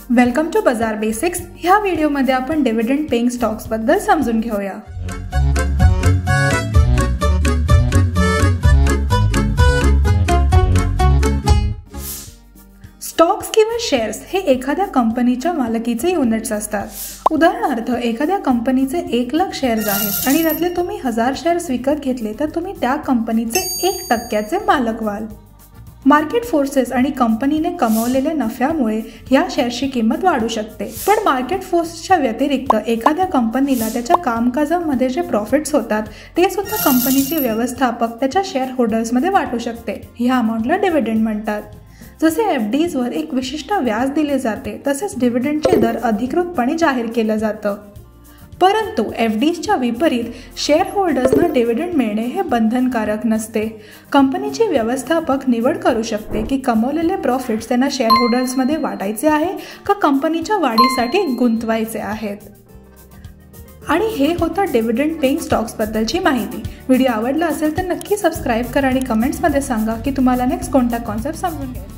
Welcome to बाजार basics. ह्या व्हिडिओमध्ये आपण डिव्हिडंड पेइंग स्टॉक्स बद्दल समजून घेऊया। स्टॉक्स किंवा शेअर्स हे एखाद्या कंपनीच्या मालकीचे युनिट्स असतात। उदाहरणार्थ एखाद्या कंपनीचे 1,00,000 शेअर्स आहेत आणि त्यातले तुम्ही 1000 शेअर्स विकत घेतले तर तुम्ही त्या कंपनीचे 1% मालक व्हाल। मार्केट फोर्सेस आणि कंपनीने कमवलेल्या नफ्यामुळे या शेअर्सची किंमत वाढू शकते, पण मार्केट फोर्सेसच्या व्यतिरिक्त एखाद्या कंपनीला त्याच्या कामकाजामध्ये जे प्रॉफिट्स होतात ते सुद्धा कंपनीचे व्यवस्थापक त्याच्या शेअर होल्डर्समध्ये वाटू शकते। ह्या अमाऊंटला डिव्हिडंड म्हणतात। जसे एफडीजवर एक विशिष्ट व्याज दिले जाते तसेच डिव्हिडंडचे दर अधिकृतपणे जाहीर केलं जातं। परंतु एफडीजच्या विपरीत शेअर होल्डर्सना डिव्हिडंड मिळणे हे बंधनकारक नसते। कंपनीचे व्यवस्थापक निवड करू शकते की कमवलेले प्रॉफिट्स त्यांना शेअर होल्डर्समध्ये वाटायचे आहे का कंपनीच्या वाढीसाठी गुंतवायचे आहेत। आणि हे होतं डिव्हिडंड पेइंग स्टॉक्स बद्दलची माहिती। व्हिडिओ आवडला असेल तर नक्की सबस्क्राईब करा आणि कमेंट्समध्ये सांगा की तुम्हाला नेक्स्ट कोणता कॉन्सेप्ट समजून घ्यायचा।